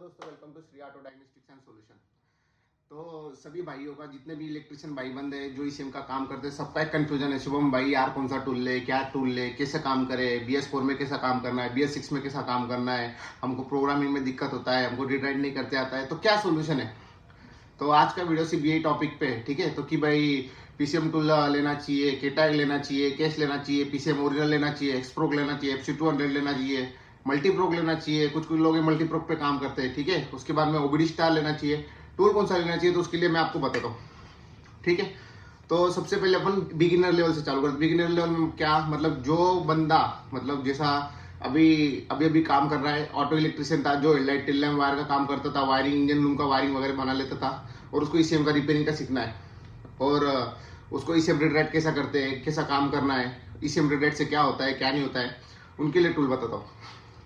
दोस्तों, welcome to Shri auto diagnostics and solution. तो सभी भाइयों का, जितने भी इलेक्ट्रिशियन भाई बंद है जो ईसीएम का काम करते हैं, सबका एक कंफ्यूजन है। शुभम भाई यार कौन सा टूल ले, क्या टूल ले, कैसे काम करे, BS4 में कैसा काम करना है, BS6 में कैसा काम करना है, हमको प्रोग्रामिंग में दिक्कत होता है, हमको डिराइड नहीं करते आता है, तो क्या सोल्यूशन है। तो आज का वीडियो सिर्फ यही टॉपिक पे है, ठीक है। तो कि भाई पीसीएम टूल लेना चाहिए, केटैग लेना चाहिए, कैश लेना चाहिए, पीसीएम ओरिजिनल लेना चाहिए, एक्सप्रोक लेना चाहिए, FC200 लेना चाहिए, मल्टीप्रोक लेना चाहिए। कुछ लोग मल्टीप्रोक पे काम करते हैं, ठीक है। उसके बाद में OBD स्टार लेना चाहिए, टूल कौन सा लेना चाहिए, तो उसके लिए मैं आपको बताता हूँ, ठीक है। तो सबसे पहले अपन बिगिनर लेवल से चालू करते हैं। बिगिनर लेवल में क्या मतलब, जो बंदा मतलब जैसा अभी काम कर रहा है, ऑटो इलेक्ट्रिशियन था जो लाइट टिल लैम्प वायर का काम करता था, वायरिंग इंजन रूम का वायरिंग वगैरह बना लेता था, और उसको ईसीएम का रिपेयरिंग का सीखना है, और उसको ईसीएम रिडायरेक्ट कैसा करते हैं, कैसा काम करना है, ईसीएम रिडायरेक्ट से क्या होता है क्या नहीं होता है, उनके लिए टूल बताता हूँ।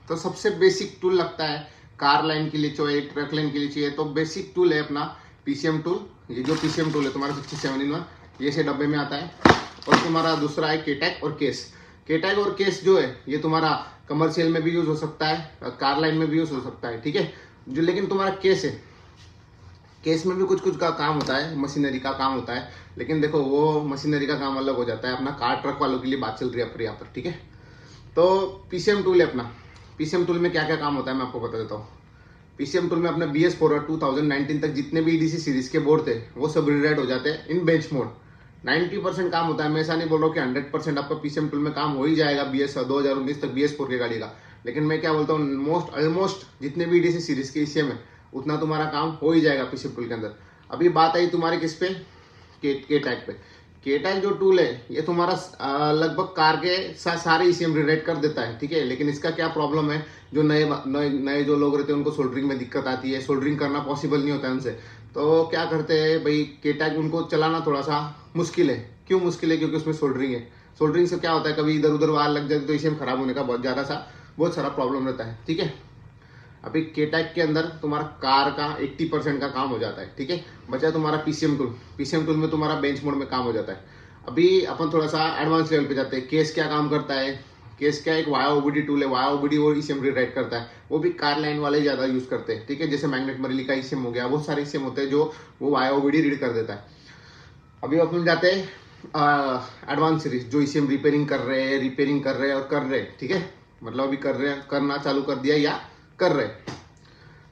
तो सबसे बेसिक टूल लगता है कार लाइन के लिए चाहिए, ट्रक लाइन के लिए चाहिए, तो बेसिक टूल है अपना पीसीएम टूल। ये जो पीसीएम टूल है तुम्हारा 67 in 1 ये से डब्बे में आता है। और तुम्हारा दूसरा है केटैग और केस। केटैग और केस जो है ये तुम्हारा कमर्शियल में भी यूज हो सकता है, कार लाइन में भी यूज हो सकता है, ठीक है। जो लेकिन तुम्हारा केस है, केस में भी कुछ कुछ का काम होता है, मशीनरी का काम होता है, लेकिन देखो वो मशीनरी का काम अलग हो जाता है। अपना कार ट्रक वालों के लिए बात चल रही है यहाँ पर, ठीक है। तो पीसीएम टूल है अपना। पीसीएम टूल में क्या क्या काम होता है मैं आपको बता देता हूँ। पीसीएम टूल में अपने BS4 और 2019 तक जितने भी EDC सीरीज के बोर्ड थे वो सब रीराइट हो जाते हैं इन बेंच मोड। 90% काम होता है। मैं ऐसा नहीं बोल रहा हूँ कि 100% आपका पीसीएम टूल में काम हो ही जाएगा 2019 तक BS4 की गाड़ी का, लेकिन मैं क्या बोलता हूँ, ऑलमोस्ट जितने भी EDC सीरीज के ईसीएम है उतना तुम्हारा काम हो ही जाएगा पीसीएम टूल के अंदर। अभी बात आई तुम्हारे किस पे, केटैग पे। केटैग जो टूल है ये तुम्हारा लगभग कार के सारे ईसीएम रिलेट कर देता है, ठीक है। लेकिन इसका क्या प्रॉब्लम है, जो नए जो लोग रहते हैं उनको सोल्डरिंग में दिक्कत आती है, सोल्डरिंग करना पॉसिबल नहीं होता है उनसे। तो क्या करते हैं भाई, केटैग उनको चलाना थोड़ा सा मुश्किल है। क्यों मुश्किल है? क्योंकि उसमें सोल्डरिंग है। सोल्डरिंग से क्या होता है, कभी इधर उधर वार लग जाती है तो ईसीएम खराब होने का बहुत सारा प्रॉब्लम रहता है, ठीक है। अभी केटैग के अंदर तुम्हारा कार का 80% का काम हो जाता है, ठीक है। बचा तुम्हारा पीसीएम टूल। पीसीएम टूल में तुम्हारा बेंच मोड में काम हो जाता है। अभी अपन थोड़ा सा एडवांस लेवल पे जाते हैं। केस क्या काम करता है, केस क्या एक वाया OBD टूल है। वाया OBD और ईसीएम रिराइट करता है, वो भी कार लाइन वाले ज्यादा यूज करते हैं, ठीक है। जैसे मैग्नेट मरीली का ईसीएम हो गया, बहुत सारे ईसीएम होते हैं जो वो वाया OBD रीड कर देता है। अभी अपन जाते हैं एडवांस सीरीज, जो ईसीएम रिपेयरिंग कर रहे हैं और कर रहे हैं, ठीक है। मतलब अभी कर रहे हैं, करना चालू कर दिया या कर रहे हैं,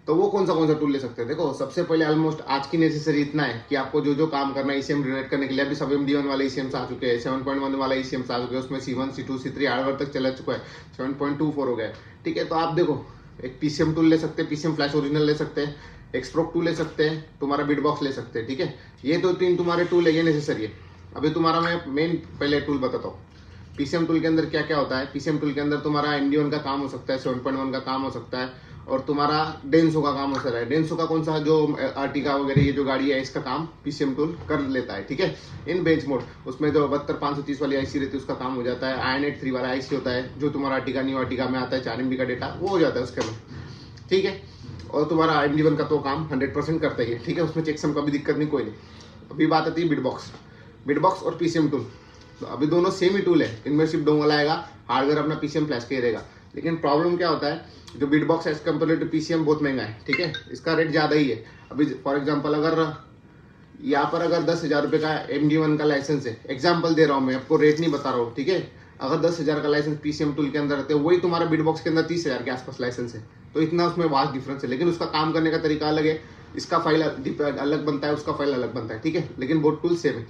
तो वो कौन सा टूल ले सकते हैं। देखो सबसे पहले ऑलमोस्ट आज की नेसेसरी इतना है कि आपको जो काम करना है ईसीएम रिलेट करने के लिए, अभी सब MD1 वाले ईसीएम आ चुके हैं, 7.1 वाला ईसीएम आ चुके हैं, उसमें C1 C2 C3 हार्डवेयर तक चला चुका है, 7.24 हो गया है, ठीक है। तो आप देखो एक पीसीएम टूल ले सकते हैं, पीसीएम फ्लैश ओरिजिनल ले सकते हैं, एक्सप्रोक टूल ले सकते हैं, तुम्हारा बिटबॉक्स ले सकते हैं, ठीक है। ये तो 3 तुम्हारे टूल है, ये नेसेसरी है। अभी तुम्हारा मैं मेन पहले टूल बताता हूँ। पीसीएम टूल के अंदर क्या क्या होता है। पीसीएम टूल के अंदर तुम्हारा MD1 का काम हो सकता है, 7.1 का काम हो सकता है, और तुम्हारा डेंसो का काम हो सकता है। डेंसो का कौन सा, जो अर्टिगा वगैरह ये जो गाड़ी है इसका काम पीसीएम टूल कर लेता है, ठीक है। इन बेंच मोड उसमें जो 72530 वाली IC रहती है उसका काम हो जाता है। IN83 वाला IC होता है जो तुम्हारा अर्टिगा न्यू अर्टिगा में आता है, 4 MB का डेटा वो हो जाता है उसके अंदर, ठीक है। और तुम्हारा MD1 का तो काम 100% करता ही है, ठीक है। उसमें चेकसम का भी दिक्कत नहीं, कोई नहीं। अभी बात आती है बिटबॉक्स और पीसीएम टूल। तो अभी दोनों सेम ही टूल है, इनमें सिर्फ डोंगल आएगा, हार्डवेयर अपना पीसीएम फ्लैश का ही रहेगा। लेकिन प्रॉब्लम क्या होता है, जो बिटबॉक्स एज कम्पेयर टू पीसीएम बहुत महंगा है, ठीक है। इसका रेट ज्यादा ही है। अभी फॉर एग्जांपल अगर यहाँ पर अगर 10,000 रुपये का MD1 का लाइसेंस है, एग्जांपल दे रहा हूँ मैं आपको, रेट नहीं बता रहा हूँ, ठीक है। अगर 10,000 का लाइसेंस पीसीएम टूल के अंदर रहते हैं, वही तुम्हारा बिटबॉक्स के अंदर 30,000 के आसपास लाइसेंस है। तो इतना उसमें वास्ट डिफरेंस है, लेकिन उसका काम करने का तरीका अलग है। इसका फाइल अलग बनता है, उसका फाइल अलग बनता है, ठीक है। लेकिन बोथ टूल सेम है।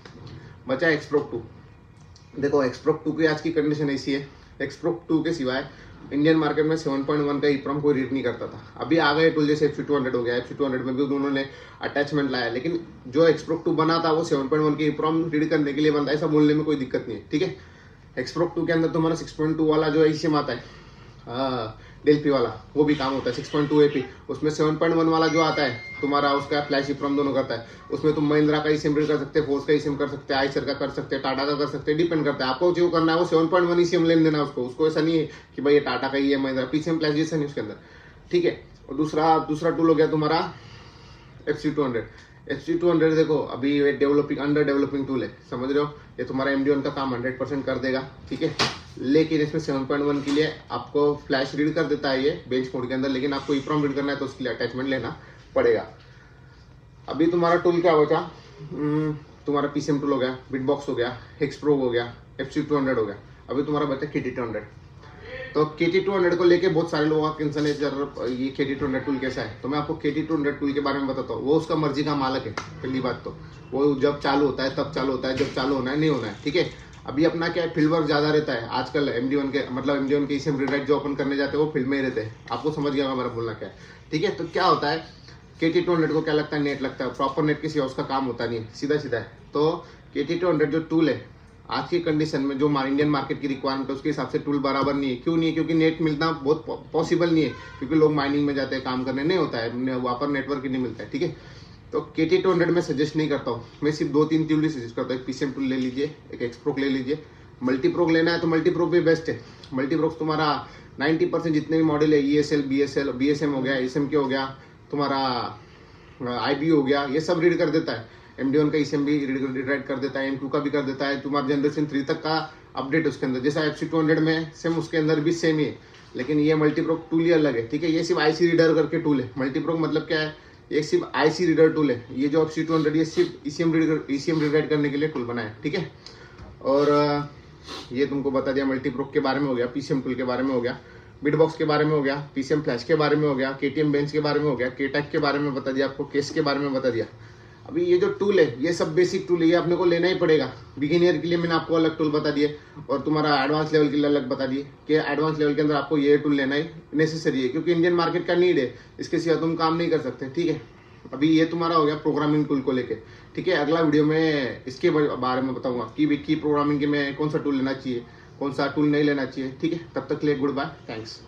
बचा एक्सप्रोक 2। देखो एक्सप्रोक 2 की आज की कंडीशन ऐसी है, एक्सप्रोक 2 के सिवाय इंडियन मार्केट में 7.1 का EEPROM कोई रीड नहीं करता था। अभी आ गए टूल जैसे FC200 हो गया, FC200 में भी उन्होंने अटैचमेंट लाया, लेकिन जो एक्सप्रोक 2 बना था वो 7.1 के EEPROM रीड करने के लिए बनता है, ऐसा बोलने में कोई दिक्कत नहीं है, ठीक है। एक्सप्रोक 2 के अंदर तुम्हारा 6.2 वाला जो ईसीएम आता है, डेल्फी वाला, वो भी काम होता है। 6.2 AP, उसमें 7.1 वाला जो आता है तुम्हारा, उसका फ्लैश EEPROM दोनों करता है। उसमें तुम महिंद्रा का ईसीएम रीड कर सकते हैं, फोर्स का ईसीएम कर सकते हैं, आइसर का कर सकते हैं, टाटा का कर सकते हैं, डिपेंड करता है आपको जो करना है। वो 7.1 ईसीएम लेने देना उसको ऐसा नहीं है कि भाई ये टाटा का ही है, महिंद्रा पीसीएम फ्लैश जैसा नहीं उसके अंदर, ठीक है। और दूसरा टूल हो गया तुम्हारा FC200। FC200 देखो अभी ये अंडर डेवलपिंग टूल है, समझ रहे हो। ये तुम्हारा MD1 का काम 100% कर देगा, ठीक है। लेकिन इसमें 7.1 के लिए आपको फ्लैश रीड कर देता है ये बेंच मोड के अंदर, लेकिन आपको EEPROM रीड करना है तो उसके लिए अटैचमेंट लेना पड़ेगा। अभी तुम्हारा टूल क्या बचा, तुम्हारा PCM टूल हो गया, बिटबॉक्स हो गया, हेक्सप्रो हो गया, FC200 हो गया, अभी तुम्हारा बचा KT200। तो KT200 को लेके बहुत सारे लोगों का कंसर्न है सर ये KT200 टूल कैसा है। तो मैं आपको KT200 टूल के बारे में बताता हूँ। वो उसका मर्जी का मालक है, पहली बात तो वो जब चालू होता है तब चालू होता है, जब चालू होना है नहीं होना है, ठीक है। अभी अपना क्या है, फील्ड वर्क ज्यादा रहता है आजकल। MD1 के मतलब MD1 के eSIM रीड राइट जो ओपन करने जाते हैं वो फील्ड में ही रहते हैं। आपको समझ गया हमारा बोलना क्या है, ठीक है। तो क्या होता है, KT200 को क्या लगता है, नेट लगता है, प्रॉपर नेट के सिवा उसका काम होता नहीं है, सीधा सीधा है। तो KT200 जो टूल है आज की कंडीशन में जो इंडियन मार्केट की रिक्वायरमेंट है उसके हिसाब से टूल बराबर नहीं है। क्यों नहीं है, क्योंकि नेट मिलना बहुत पॉसिबल नहीं है, क्योंकि लोग माइनिंग में जाते हैं काम करने, नहीं होता है वहाँ पर नेटवर्क ही नहीं मिलता है, ठीक है। तो KT200 में सजेस्ट नहीं करता हूँ, मैं सिर्फ 2-3 टूल ही सजेस्ट करता हूँ। एक PCM टूल ले लीजिए, एक एक्सप्रोक ले लीजिए। मल्टीप्रोक लेना है तो मल्टीप्रोक भी बेस्ट है। मल्टीप्रोक तुम्हारा 90% जितने भी मॉडल है ESL BSM हो गया, SMK हो गया, तुम्हारा IB हो गया, ये सब रीड कर देता है। MD1 का eSIM भी रीड कर देता है, M2 का भी कर देता है, तुम्हारा जनरेशन 3 तक का अपडेट उसके अंदर, जैसा FC200 में सेम उसके अंदर भी सेम ही है। लेकिन ये मल्टीप्रोक टूल ही अलग है, ठीक है। ये सिर्फ IC रीडर करके टूल है। मल्टीप्रोक मतलब क्या है, ये सिर्फ IC रीडर टूल है। ये जो FC200 ये सिर्फ ECM रीड करने के लिए टूल बना है, ठीक है। और ये तुमको बता दिया मल्टीप्रोक के बारे में हो गया, PCM टूल के बारे में हो गया, बिटबॉक्स के बारे में हो गया, PCM फ्लैश के बारे में हो गया, KTM बेंच के बारे में हो गया, KTAC के बारे में बता दिया आपको, केस के बारे में बता दिया। अभी ये जो टूल है ये सब बेसिक टूल है, ये अपने को लेना ही पड़ेगा। बिगिनियर के लिए मैंने आपको अलग टूल बता दिए और तुम्हारा एडवांस लेवल के लिए अलग बता दिए कि एडवांस लेवल के अंदर आपको ये टूल लेना ही नेसेसरी है, क्योंकि इंडियन मार्केट का नीड है, इसके सिवा तुम काम नहीं कर सकते, ठीक है। अभी ये तुम्हारा हो गया प्रोग्रामिंग टूल को लेके, ठीक है। अगला वीडियो में इसके बारे में बताऊंगा कि की प्रोग्रामिंग के में कौन सा टूल लेना चाहिए, कौन सा टूल नहीं लेना चाहिए, ठीक है। तब तक के लिए गुड बाय, थैंक्स।